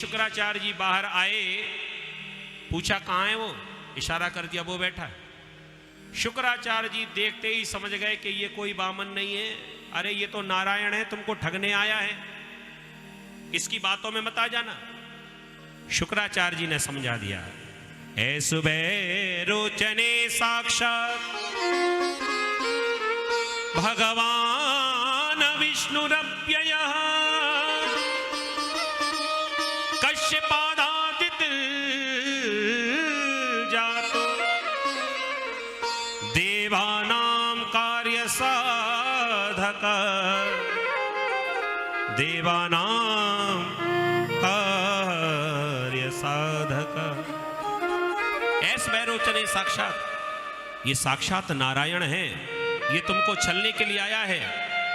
शुक्राचार्य जी बाहर आए, पूछा कहाँ है वो, इशारा कर दिया वो बैठा है। शुक्राचार्य जी देखते ही समझ गए कि ये कोई बामन नहीं है, अरे ये तो नारायण है, तुमको ठगने आया है, इसकी बातों में मत आ जाना। शुक्राचार्य जी ने समझा दिया, ऐ सुबह रोचने साक्षात भगवान विष्णुरव्ययः कश्यपादादित जातो देवानां कार्य साधक देवानां कार्य साधक। ऐस बैरोचने साक्षात, ये साक्षात नारायण है, ये तुमको छलने के लिए आया है,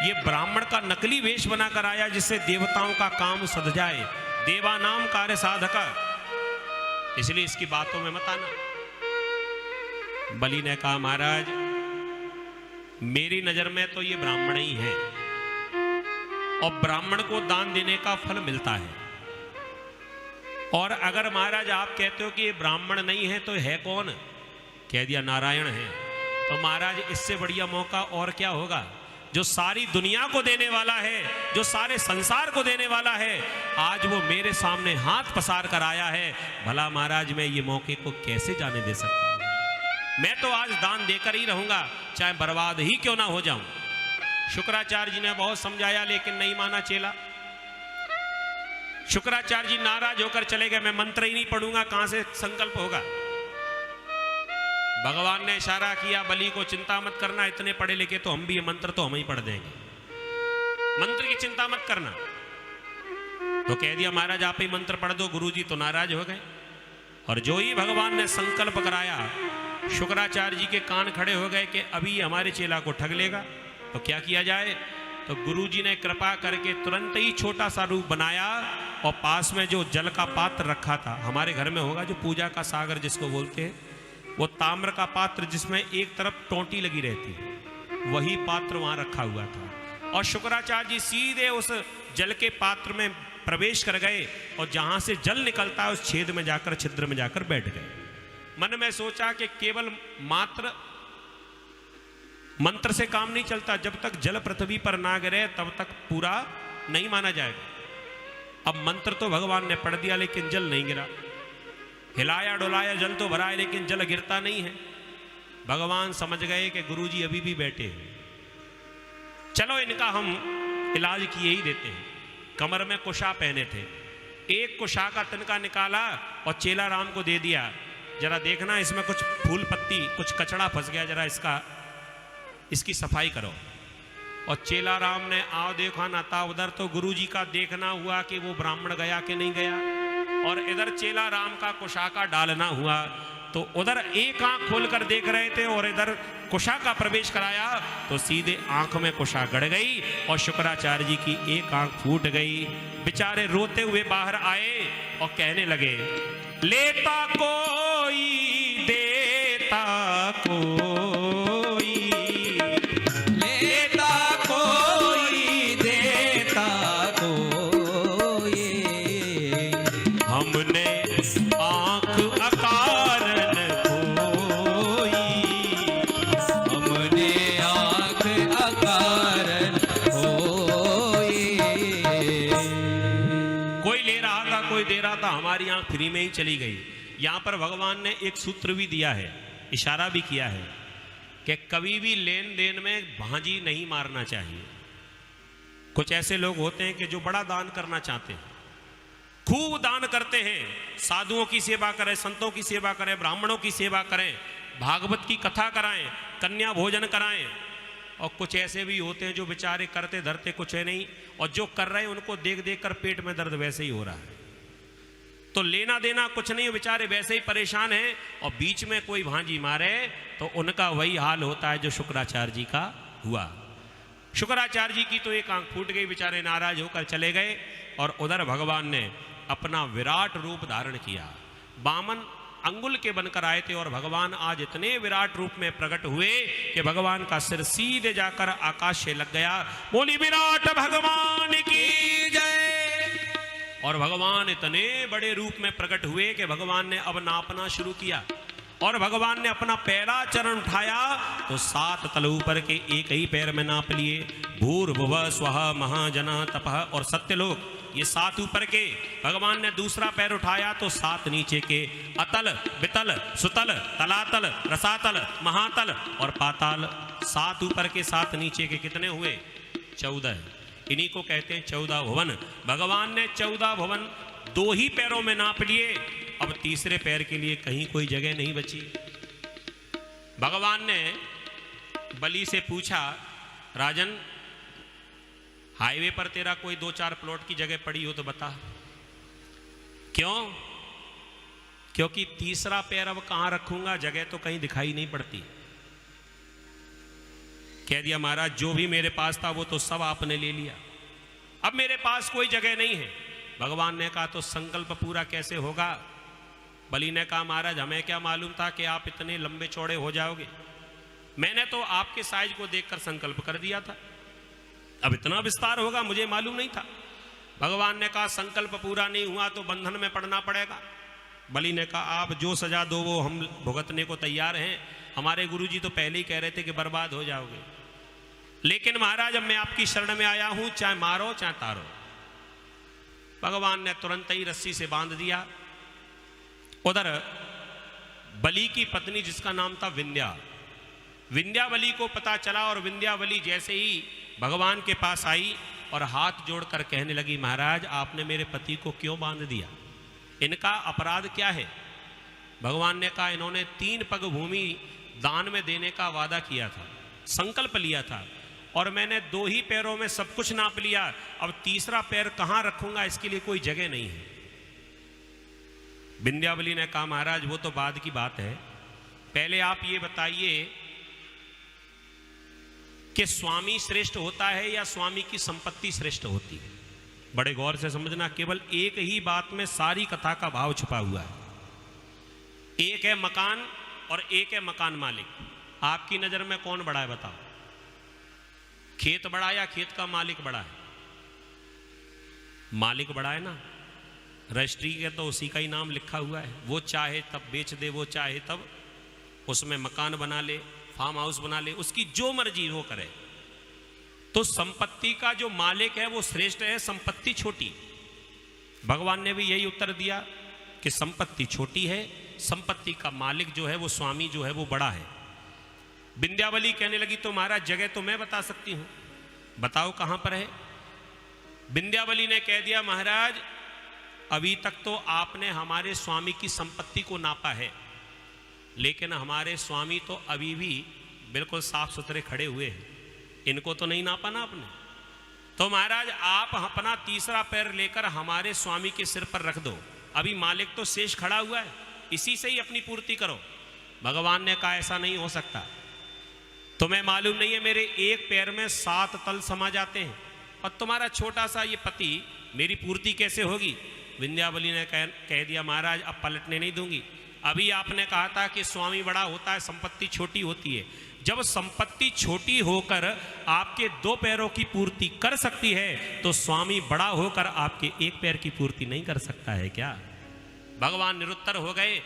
ये ब्राह्मण का नकली वेश बनाकर आया जिससे देवताओं का काम सध जाए, देवानाम कार्य साधका, इसलिए इसकी बातों में मत आना। बलि ने कहा महाराज मेरी नजर में तो ये ब्राह्मण ही है और ब्राह्मण को दान देने का फल मिलता है, और अगर महाराज आप कहते हो कि ये ब्राह्मण नहीं है तो है कौन, कह दिया नारायण है, तो महाराज इससे बढ़िया मौका और क्या होगा। जो सारी दुनिया को देने वाला है, जो सारे संसार को देने वाला है, आज वो मेरे सामने हाथ पसार कर आया है, भला महाराज मैं ये मौके को कैसे जाने दे सकता हूं। मैं तो आज दान देकर ही रहूंगा, चाहे बर्बाद ही क्यों ना हो जाऊं। शुक्राचार्य जी ने बहुत समझाया लेकिन नहीं माना चेला। शुक्राचार्य जी नाराज होकर चले गए, मैं मंत्र ही नहीं पढ़ूंगा, कहां से संकल्प होगा। भगवान ने इशारा किया बलि को चिंता मत करना, इतने पढ़े लिखे तो हम भी, ये मंत्र तो हम ही पढ़ देंगे, मंत्र की चिंता मत करना। तो कह दिया महाराज आप ही मंत्र पढ़ दो। गुरुजी तो नाराज हो गए, और जो ही भगवान ने संकल्प कराया, शुक्राचार्य जी के कान खड़े हो गए कि अभी हमारे चेला को ठग लेगा, तो क्या किया जाए। तो गुरुजी ने कृपा करके तुरंत ही छोटा सा रूप बनाया, और पास में जो जल का पात्र रखा था, हमारे घर में होगा जो पूजा का सागर जिसको बोलते हैं, वो ताम्र का पात्र जिसमें एक तरफ टोंटी लगी रहती है, वही पात्र वहां रखा हुआ था। और शुक्राचार्य जी सीधे उस जल के पात्र में प्रवेश कर गए, और जहां से जल निकलता है उस छेद में जाकर, छिद्र में जाकर बैठ गए। मन में सोचा कि केवल मात्र मंत्र से काम नहीं चलता, जब तक जल पृथ्वी पर ना गिरे तब तक पूरा नहीं माना जाएगा। अब मंत्र तो भगवान ने पढ़ दिया लेकिन जल नहीं गिरा, हिलाया डुलाया जल तो भरा है लेकिन जल गिरता नहीं है। भगवान समझ गए कि गुरुजी अभी भी बैठे हैं, चलो इनका हम इलाज किए ही देते हैं। कमर में कुशा पहने थे, एक कुशा का तिनका निकाला और चेला राम को दे दिया, जरा देखना इसमें कुछ फूल पत्ती कुछ कचड़ा फंस गया, जरा इसकी सफाई करो। और चेला राम ने आओ देखा ना था उधर, तो गुरुजी का देखना हुआ कि वो ब्राह्मण गया कि नहीं गया, और इधर चेला राम का कुशा का डालना हुआ, तो उधर एक आंख खोलकर देख रहे थे और इधर कुशा का प्रवेश कराया तो सीधे आंख में कुशा गड़ गई और शुक्राचार्य जी की एक आंख फूट गई। बेचारे रोते हुए बाहर आए और कहने लगे, लेता कोई देता कोई, लेता कोई देता कोई, हमने आंख अकारण खोई, हमने आंख अकारण खोई। कोई ले रहा था कोई दे रहा था, हमारी आंख फ्री में ही चली गई। यहां पर भगवान ने एक सूत्र भी दिया है, इशारा भी किया है कि कभी भी लेन देन में भांजी नहीं मारना चाहिए। कुछ ऐसे लोग होते हैं कि जो बड़ा दान करना चाहते हैं, खूब दान करते हैं, साधुओं की सेवा करें, संतों की सेवा करें, ब्राह्मणों की सेवा करें, भागवत की कथा कराएं, कन्या भोजन कराएं। और कुछ ऐसे भी होते हैं जो बेचारे करते धरते कुछ है नहीं, और जो कर रहे हैं उनको देख देख कर पेट में दर्द वैसे ही हो रहा है, तो लेना देना कुछ नहीं, बेचारे वैसे ही परेशान हैं, और बीच में कोई भांजी मारे तो उनका वही हाल होता है जो शुक्राचार्य जी का हुआ। शुक्राचार्य जी की तो एक आंख फूट गई, बेचारे नाराज होकर चले गए, और उधर भगवान ने अपना विराट रूप धारण किया। बामन अंगुल के बनकर आए थे और भगवान आज इतने विराट रूप में प्रकट हुए कि भगवान का सिर सीधे जाकर आकाश से लग गया। बोली विराट भगवान की जय, और भगवान इतने बड़े रूप में प्रकट हुए कि भगवान ने अब नापना शुरू किया। और भगवान ने अपना पहला चरण उठाया तो 7 तल ऊपर के एक ही पैर में नाप लिए। भूर्भुवः स्वः महाजना तपः और सत्यलोक, ये 7 ऊपर के। भगवान ने दूसरा पैर उठाया तो 7 नीचे के, अतल वितल सुतल तलातल रसातल महातल और पाताल। 7 ऊपर के 7 नीचे के कितने हुए? 14। इन्हीं को कहते हैं 14 भुवन। भगवान ने 14 भुवन 2 ही पैरों में नाप लिए। अब तीसरे पैर के लिए कहीं कोई जगह नहीं बची। भगवान ने बलि से पूछा, राजन हाईवे पर तेरा कोई 2-4 प्लॉट की जगह पड़ी हो तो बता। क्यों? क्योंकि तीसरा पैर अब कहां रखूंगा, जगह तो कहीं दिखाई नहीं पड़ती। कह दिया महाराज जो भी मेरे पास था वो तो सब आपने ले लिया, अब मेरे पास कोई जगह नहीं है। भगवान ने कहा तो संकल्प पूरा कैसे होगा? बलि ने कहा महाराज हमें क्या मालूम था कि आप इतने लंबे चौड़े हो जाओगे, मैंने तो आपके साइज को देखकर संकल्प कर दिया था, अब इतना विस्तार होगा मुझे मालूम नहीं था। भगवान ने कहा संकल्प पूरा नहीं हुआ तो बंधन में पड़ना पड़ेगा। बलि ने कहा आप जो सजा दो वो हम भुगतने को तैयार हैं, हमारे गुरुजी तो पहले ही कह रहे थे कि बर्बाद हो जाओगे, लेकिन महाराज अब मैं आपकी शरण में आया हूं, चाहे मारो चाहे तारो। भगवान ने तुरंत ही रस्सी से बांध दिया। उधर बलि की पत्नी जिसका नाम था विंध्यावली को पता चला और विंध्यावली जैसे ही भगवान के पास आई और हाथ जोड़कर कहने लगी महाराज आपने मेरे पति को क्यों बांध दिया, इनका अपराध क्या है? भगवान ने कहा इन्होंने 3 पग भूमि दान में देने का वादा किया था, संकल्प लिया था, और मैंने 2 ही पैरों में सब कुछ नाप लिया, अब तीसरा पैर कहां रखूंगा इसके लिए कोई जगह नहीं है। विंध्यावली ने कहा महाराज वो तो बाद की बात है, पहले आप ये बताइए कि स्वामी श्रेष्ठ होता है या स्वामी की संपत्ति श्रेष्ठ होती है? बड़े गौर से समझना, केवल एक ही बात में सारी कथा का भाव छुपा हुआ है। एक है मकान और एक है मकान मालिक। आपकी नजर में कौन बड़ा है बताओ? खेत बड़ा है या खेत का मालिक बड़ा है? मालिक बड़ा है ना, रजिस्ट्री के तो उसी का ही नाम लिखा हुआ है, वो चाहे तब बेच दे, वो चाहे तब उसमें मकान बना ले, फार्म हाउस बना ले, उसकी जो मर्जी वो करे। तो संपत्ति का जो मालिक है वो श्रेष्ठ है, संपत्ति छोटी। भगवान ने भी यही उत्तर दिया कि संपत्ति छोटी है, संपत्ति का मालिक जो है वो स्वामी जो है वो बड़ा है। विंध्यावली कहने लगी तो महाराज जगह तो मैं बता सकती हूं, बताओ कहां पर है? विंध्यावली ने कह दिया महाराज अभी तक तो आपने हमारे स्वामी की संपत्ति को नापा है, लेकिन हमारे स्वामी तो अभी भी बिल्कुल साफ सुथरे खड़े हुए हैं, इनको तो नहीं नापा ना आपने। तो महाराज आप अपना तीसरा पैर लेकर हमारे स्वामी के सिर पर रख दो, अभी मालिक तो शेष खड़ा हुआ है, इसी से ही अपनी पूर्ति करो। भगवान ने कहा ऐसा नहीं हो सकता, तुम्हें मालूम नहीं है मेरे एक पैर में 7 तल समा जाते हैं, और तुम्हारा छोटा सा ये पति मेरी पूर्ति कैसे होगी? विंध्यावली ने कह दिया महाराज अब पलटने नहीं दूंगी, अभी आपने कहा था कि स्वामी बड़ा होता है, संपत्ति छोटी होती है। जब संपत्ति छोटी होकर आपके 2 पैरों की पूर्ति कर सकती है तो स्वामी बड़ा होकर आपके 1 पैर की पूर्ति नहीं कर सकता है क्या? भगवान निरुत्तर हो गए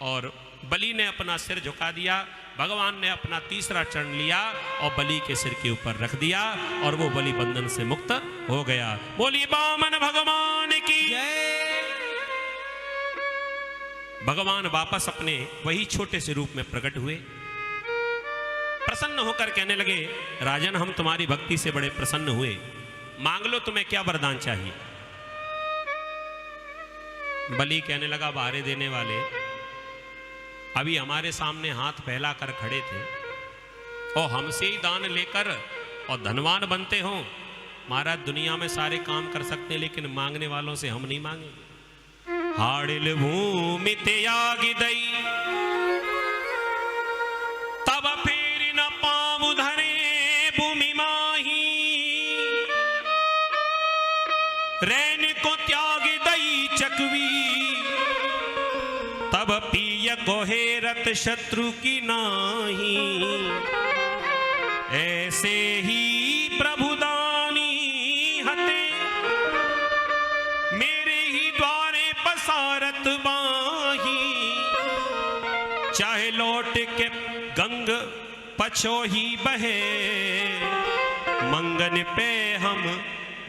और बलि ने अपना सिर झुका दिया। भगवान ने अपना तीसरा चरण लिया और बलि के सिर के ऊपर रख दिया और वो बलि बंधन से मुक्त हो गया। बोली वामन भगवान की जय। भगवान वापस अपने वही छोटे से रूप में प्रकट हुए, प्रसन्न होकर कहने लगे राजन हम तुम्हारी भक्ति से बड़े प्रसन्न हुए, मांग लो तुम्हें क्या वरदान चाहिए। बलि कहने लगा बाहरे देने वाले अभी हमारे सामने हाथ फैला कर खड़े थे और हमसे ही दान लेकर और धनवान बनते हो। महाराज दुनिया में सारे काम कर सकते हैं लेकिन मांगने वालों से हम नहीं मांगेंगे। हाड़िल भूमि त्यागी दई तब फेर न पामु धरे भूमि माही, रैन को त्याग दई चकवी तब पिय कोहेरत शत्रु की नाही, ऐसे ही प्रभु दानी हते मेरे सारथ बाही, चाहे लौट के गंग पछोही बहे, मंगन पे हम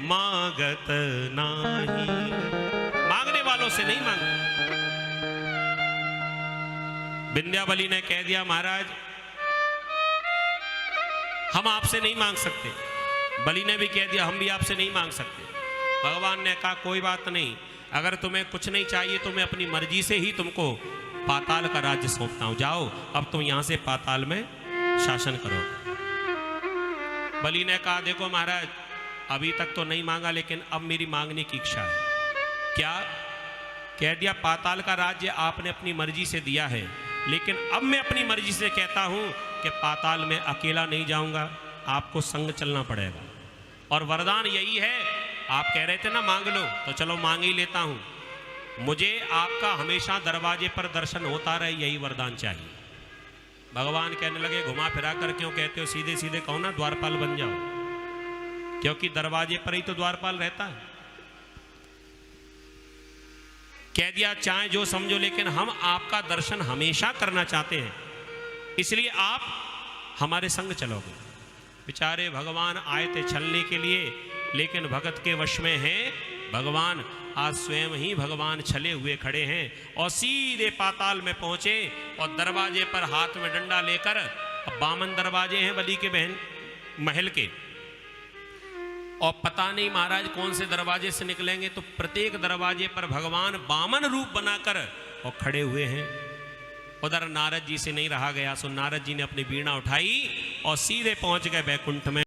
मांगत नाही। मांगने वालों से नहीं मांग। विंध्यावली ने कह दिया महाराज हम आपसे नहीं मांग सकते। बलि ने भी कह दिया हम भी आपसे नहीं मांग सकते। भगवान ने कहा कोई बात नहीं, अगर तुम्हें कुछ नहीं चाहिए तो मैं अपनी मर्जी से ही तुमको पाताल का राज्य सौंपता हूं। जाओ अब तुम यहां से पाताल में शासन करो। बलि ने कहा देखो महाराज अभी तक तो नहीं मांगा, लेकिन अब मेरी मांगने की इच्छा है। क्या? कह दिया पाताल का राज्य आपने अपनी मर्जी से दिया है, लेकिन अब मैं अपनी मर्जी से कहता हूं कि पाताल में अकेला नहीं जाऊंगा, आपको संग चलना पड़ेगा। और वरदान यही है, आप कह रहे थे ना मांग लो, तो चलो मांग ही लेता हूं। मुझे आपका हमेशा दरवाजे पर दर्शन होता रहे, यही वरदान चाहिए। भगवान कहने लगे घुमा फिरा कर क्यों कहते हो, सीधे सीधे कहो ना द्वारपाल बन जाओ, क्योंकि दरवाजे पर ही तो द्वारपाल रहता है। कह दिया चाहे जो समझो, लेकिन हम आपका दर्शन हमेशा करना चाहते हैं, इसलिए आप हमारे संग चलोगे। बेचारे भगवान आए थे छलने के लिए, लेकिन भगत के वश में हैं भगवान। आज स्वयं ही भगवान छले हुए खड़े हैं और सीधे पाताल में पहुंचे और दरवाजे पर हाथ में डंडा लेकर, अब 52 दरवाजे हैं बलि के बहन महल के, और पता नहीं महाराज कौन से दरवाजे से निकलेंगे, तो प्रत्येक दरवाजे पर भगवान 52 रूप बनाकर और खड़े हुए हैं। उधर नारद जी से नहीं रहा गया, सो नारद जी ने अपनी वीणा उठाई और सीधे पहुंच गए बैकुंठ में।